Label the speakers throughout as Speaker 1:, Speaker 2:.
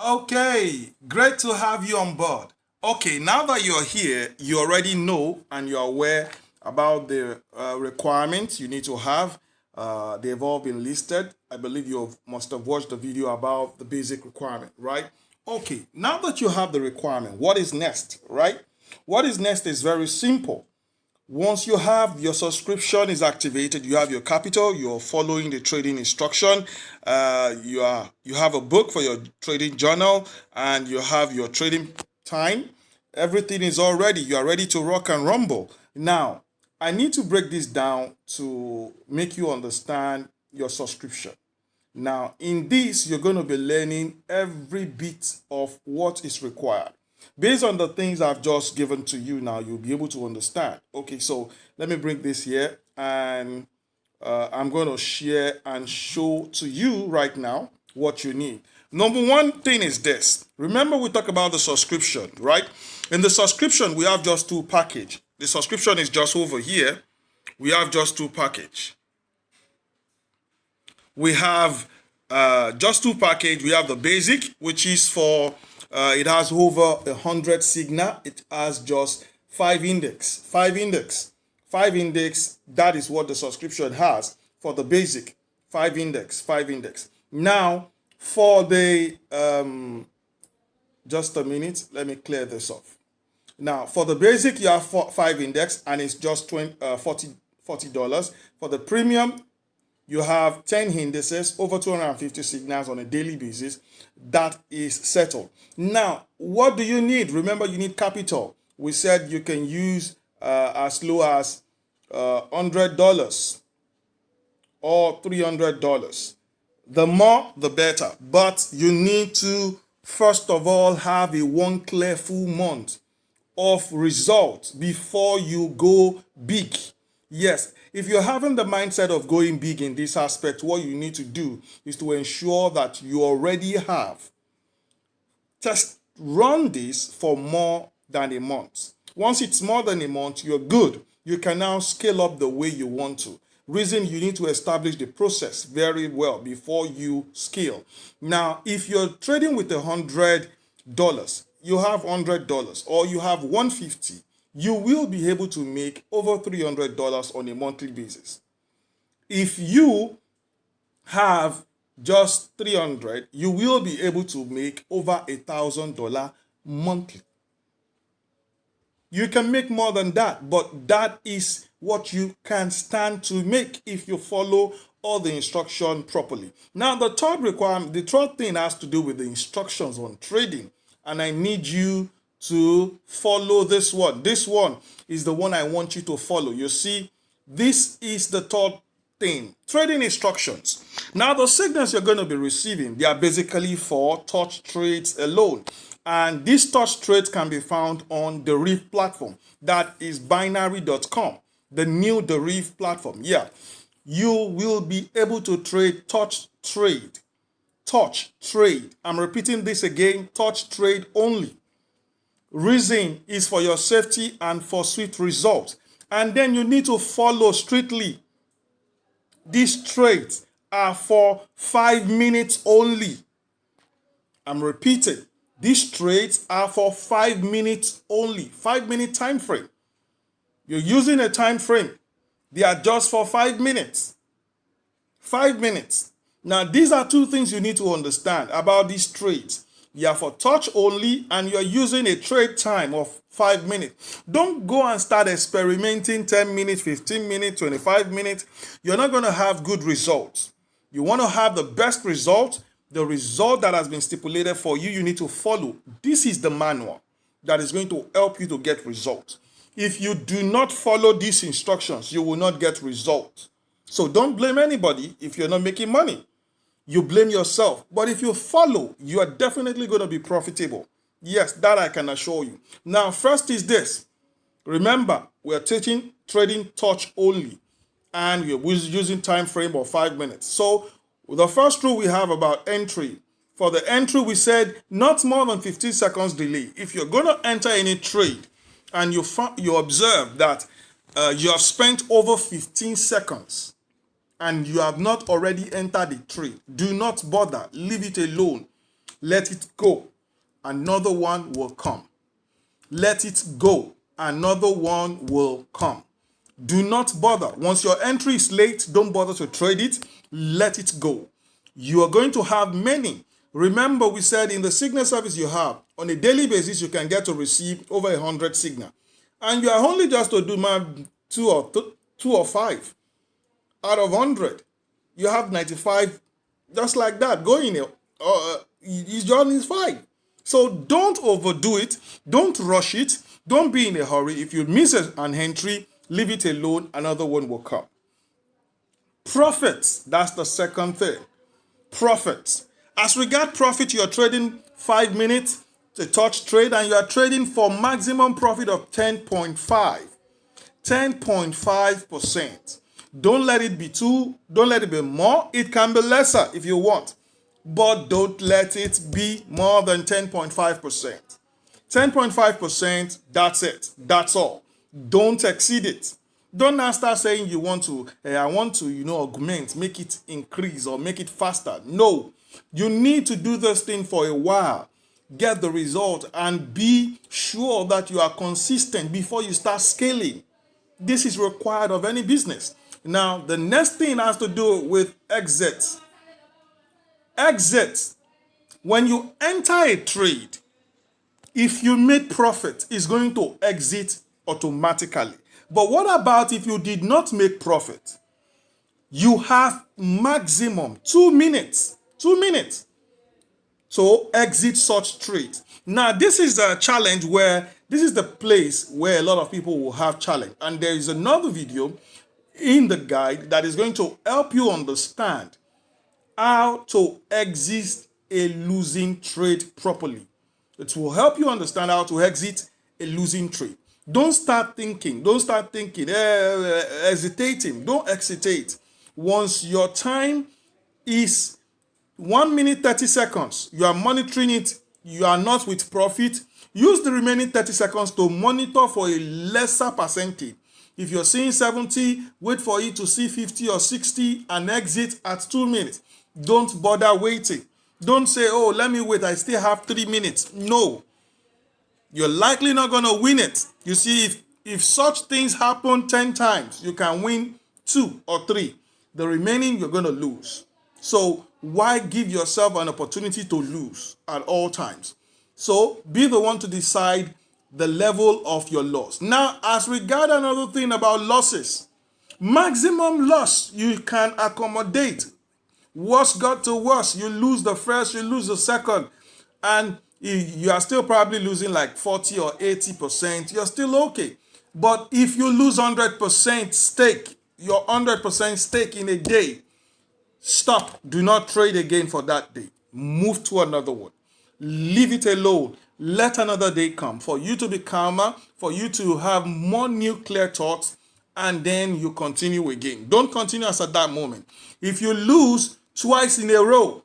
Speaker 1: Okay, great to have you on board. Okay, now that you're here, you already know and you're aware about the requirements you need to have. They've all been listed. I believe you must have watched the video about the basic requirement, right? Okay, now that you have the requirement, what is next, right? What is next is very simple. Once you have your subscription is activated, you have your capital, you're following the trading instruction, you have a book for your trading journal, and you have your trading time. Everything is all ready. You are ready to rock and rumble. Now, I need to break this down to make you understand your subscription. Now, in this, you're going to be learning every bit of what is required. Based on the things I've just given to you now, you'll be able to understand. Okay, so let me bring this here and I'm going to share and show to you right now what you need. Number one thing is this. Remember we talked about the subscription, right? In the subscription, we have just two package. The subscription is just over here. We have just two package. We have just two package. We have the basic, which is for it has over 100 signal. It has just five index. That is what the subscription has for the basic. Five index. Now for the just a minute, let me clear this off. Now for the basic, you have five index and it's just $40. For the premium, you have 10 indices, over 250 signals on a daily basis. That is settled. Now, what do you need? Remember, you need capital. We said you can use as low as $100 or $300. The more, the better. But you need to, first of all, have a one clear full month of results before you go big. Yes, if you're having the mindset of going big in this aspect, what you need to do is to ensure that you already have run this for more than a month. Once it's more than a month, you're good. You can now scale up the way you want to. Reason you need to establish the process very well before you scale. Now, if you're trading with $100, you have $100 or you have $150, you will be able to make over $300 on a monthly basis. If you have just 300, you will be able to make over $1,000 monthly. You can make more than that, but that is what you can stand to make if you follow all the instruction properly. Now, the third thing has to do with the instructions on trading, and I need you to follow this one. This one is the one I want you to follow. You see, this is the third thing. Trading instructions. Now, the signals you're going to be receiving, they are basically for touch trades alone. And these touch trades can be found on the Reef platform. That is binary.com, the new the Reef platform. Yeah, you will be able to trade touch trade. Touch trade. I'm repeating this again, touch trade only. Reason is for your safety and for swift results. And then you need to follow strictly. These trades are for 5 minutes only. I'm repeating. These trades are for 5 minutes only. 5-minute time frame. You're using a time frame. They are just for 5 minutes. 5 minutes. Now, these are two things you need to understand about these trades. You are for touch only and you're using a trade time of 5 minutes. Don't go and start experimenting 10 minutes, 15 minutes, 25 minutes. You're not going to have good results. You want to have the best result, the result that has been stipulated for you, you need to follow. This is the manual that is going to help you to get results. If you do not follow these instructions, you will not get results. So don't blame anybody if you're not making money. You blame yourself. But if you follow, you are definitely going to be profitable. Yes, that I can assure you. Now, first is this. Remember, we're teaching trading touch only. And we're using time frame of 5 minutes. So, the first rule we have about entry. For the entry, we said not more than 15 seconds delay. If you're going to enter any trade and you observe that you have spent over 15 seconds and you have not already entered the trade, do not bother. Leave it alone. Let it go. Another one will come. Let it go. Another one will come. Do not bother. Once your entry is late, don't bother to trade it. Let it go. You are going to have many. Remember, we said in the signal service you have, on a daily basis, you can get to receive over 100 signal. And you are only just to do two or five out of 100. You have 95 just like that going. His journey is fine. So don't overdo it. Don't rush it. Don't be in a hurry. If you miss an entry, leave it alone. Another one will come. Profits. That's the second thing. Profits. As regard profit, you are trading 5 minutes, a touch trade, and you are trading for maximum profit of 10.5. 10.5%. Don't let it be don't let it be more. It can be lesser if you want, but don't let it be more than 10.5%. 10.5%, that's it. That's all. Don't exceed it. Don't now start saying you want to, I want to, augment, make it increase or make it faster. No, you need to do this thing for a while. Get the result and be sure that you are consistent before you start scaling. This is required of any business. Now, the next thing has to do with exits. Exits. When you enter a trade, if you made profit, it's going to exit automatically. But what about if you did not make profit? You have maximum 2 minutes. 2 minutes. So exit such trades. Now, this is a challenge where this is the place where a lot of people will have challenge. And there is another video in the guide that is going to help you understand how to exit a losing trade properly. It will help you understand how to exit a losing trade. Don't start thinking, hesitating. Don't hesitate. Once your time is 1 minute 30 seconds, you are monitoring it, you are not with profit, use the remaining 30 seconds to monitor for a lesser percentage. If you're seeing 70, wait for it to see 50 or 60 and exit at 2 minutes. Don't bother waiting. Don't say, oh, let me wait, I still have 3 minutes. No. You're likely not going to win it. You see, if such things happen 10 times, you can win 2 or 3. The remaining, you're going to lose. So why give yourself an opportunity to lose at all times? So be the one to decide the level of your loss. Now, as regard another thing about losses, maximum loss you can accommodate. Worst got to worst, you lose the first, you lose the second, and you are still probably losing like 40 or 80%. You're still okay. But if you lose 100% stake, your 100% stake in a day, stop. Do not trade again for that day. Move to another one. Leave it alone. Let another day come for you to be calmer, for you to have more new clear thoughts, and then you continue again. Don't continue as at that moment. If you lose twice in a row,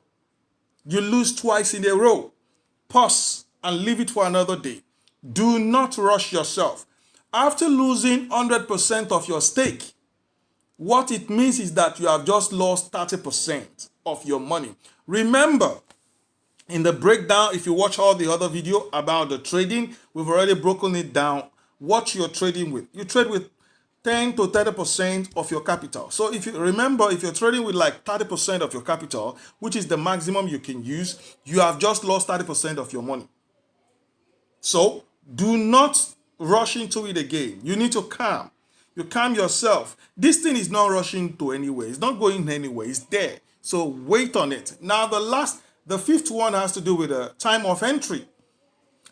Speaker 1: pause and leave it for another day. Do not rush yourself. After losing 100% of your stake, what it means is that you have just lost 30% of your money. Remember, in the breakdown, if you watch all the other video about the trading, we've already broken it down. What you're trading with. You trade with 10 to 30% of your capital. So if you remember, if you're trading with like 30% of your capital, which is the maximum you can use, you have just lost 30% of your money. So do not rush into it again. You need to calm. You calm yourself. This thing is not rushing to anywhere. It's not going anywhere. It's there. So wait on it. Now the fifth one has to do with the time of entry.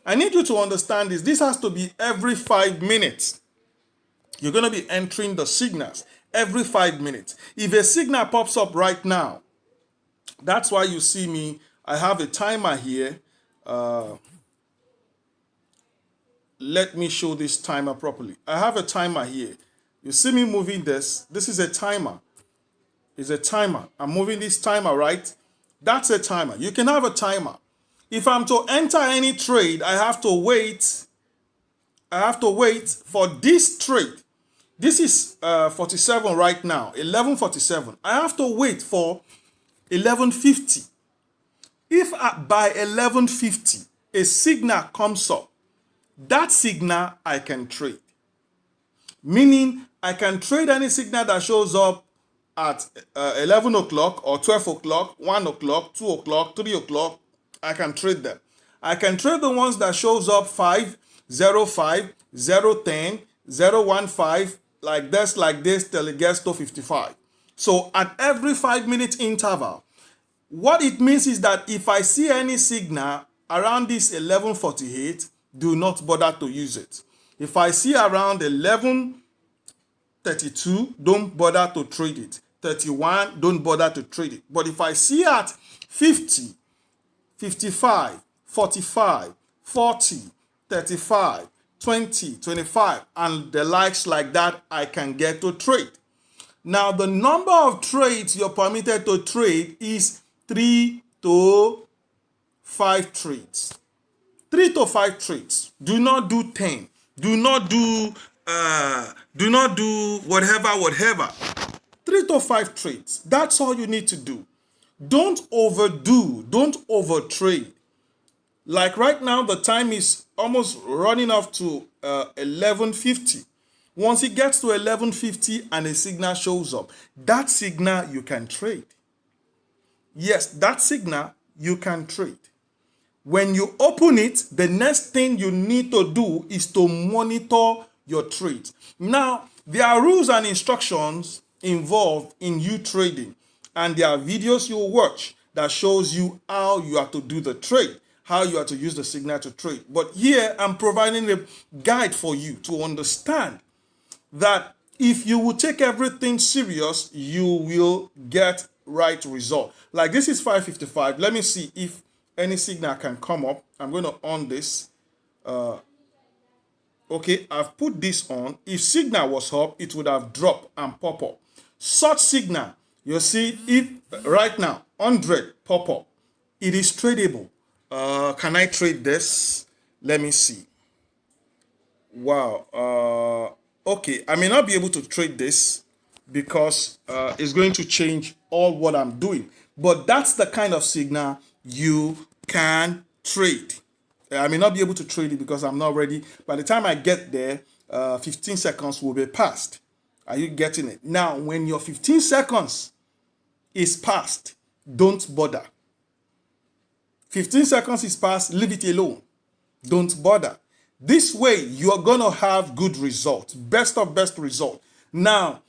Speaker 1: I need you to understand this. This has to be every 5 minutes. You're going to be entering the signals every 5 minutes. If a signal pops up right now, that's why you see me. I have a timer here. Let me show this timer properly. I have a timer here. You see me moving this. This is a timer. It's a timer. I'm moving this timer, right? That's a timer. You can have a timer. If I'm to enter any trade, I have to wait. I have to wait for this trade. This is 47 right now, 11:47. I have to wait for 11:50. If by 11:50 a signal comes up, that signal I can trade. Meaning I can trade any signal that shows up at 11 o'clock or 12 o'clock, 1 o'clock, 2 o'clock, 3 o'clock. I can trade them. I can trade the ones that shows up 5, 0, 5, 0, 10, 0, 1, 5, like this till it gets to 55. So at every 5-minute interval, what it means is that if I see any signal around this 11:48, do not bother to use it. If I see around 11:32, don't bother to trade it. 31, don't bother to trade it. But if I see at 50, 55, 45, 40, 35, 20, 25, and the likes like that, I can get to trade. Now, the number of trades you're permitted to trade is 3 to 5 trades. 3 to 5 trades. Do not do 10. Do not do whatever. 3 to 5 trades. That's all you need to do. Don't overdo. Don't overtrade. Like right now, the time is almost running off to 11:50. Once it gets to 11:50 and a signal shows up, that signal you can trade. Yes, that signal you can trade. When you open it, the next thing you need to do is to monitor your trades. Now, there are rules and instructions involved in you trading, and there are videos you watch that shows you how you have to do the trade, how you have to use the signal to trade. But here, I'm providing a guide for you to understand that if you will take everything serious, you will get right result. Like this is 5:55. Let me see if any signal can come up. I'm going to on this. Okay, I've put this on. If signal was up, it would have dropped and pop up. Such signal, you see, if right now 100 pop up, it is tradable. Can I trade this? Let me see. Wow. Okay, I may not be able to trade this because it's going to change all what I'm doing. But that's the kind of signal you can trade. I may not be able to trade it because I'm not ready. By the time I get there, 15 seconds will be passed. Are you getting it? Now, when your 15 seconds is passed, don't bother. 15 seconds is passed, leave it alone. Don't bother. This way, you're going to have good results, best of best result. Now,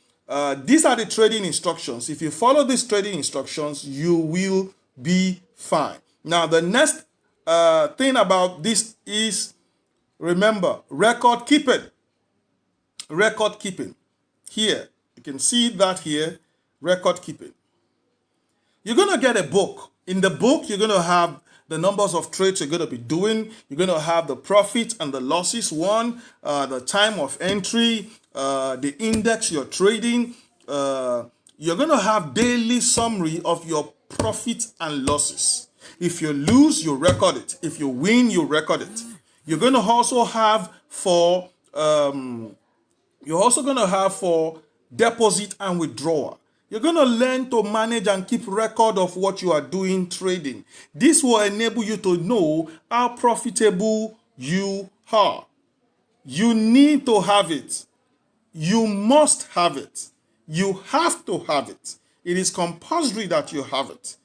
Speaker 1: these are the trading instructions. If you follow these trading instructions, you will be fine. Now, the next thing about this is, remember, record keeping. Record keeping. Here, you can see that here, record keeping. You're going to get a book. In the book, you're going to have the numbers of trades you're going to be doing. You're going to have the profit and the losses, the time of entry, the index you're trading. You're going to have daily summary of your profit and losses. If you lose, you record it. If you win, you record it. You're going to also have for deposit and withdrawal. You're going to learn to manage and keep record of what you are doing trading. This will enable you to know how profitable you are. You need to have it. You must have it. You have to have it. It is compulsory that you have it.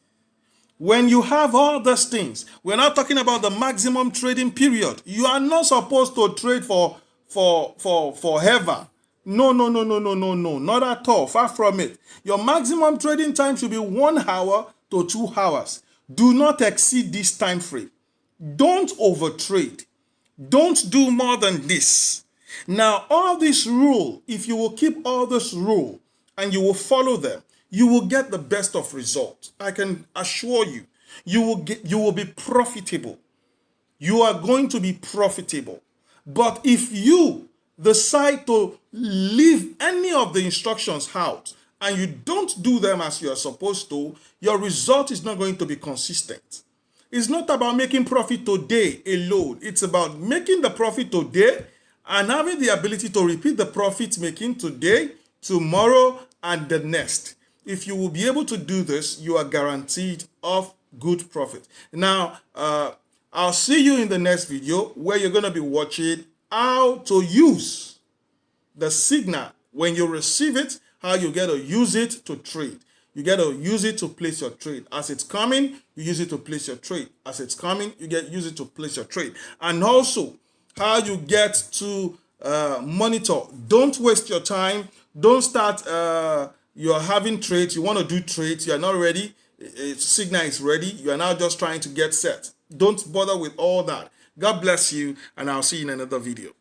Speaker 1: When you have all these things, we're not talking about the maximum trading period. You are not supposed to trade for forever. No, not at all. Far from it. Your maximum trading time should be 1 hour to 2 hours. Do not exceed this time frame. Don't overtrade. Don't do more than this. Now, all this rule, if you will keep all this rule and you will follow them, you will get the best of results. I can assure you, you will be profitable. You are going to be profitable. But if you decide to leave any of the instructions out and you don't do them as you are supposed to, your result is not going to be consistent. It's not about making profit today alone. It's about making the profit today and having the ability to repeat the profit making today, tomorrow, and the next. If you will be able to do this, you are guaranteed of good profit. Now, I'll see you in the next video where you're going to be watching how to use the signal when you receive it, how you get to use it to trade. You get to use it to place your trade. As it's coming, you use it to place your trade. As it's coming, use it to place your trade. And also, how you get to monitor. Don't waste your time. Don't start, you're having trades, you want to do trades, you're not ready, signal is ready, you are now just trying to get set. Don't bother with all that. God bless you, and I'll see you in another video.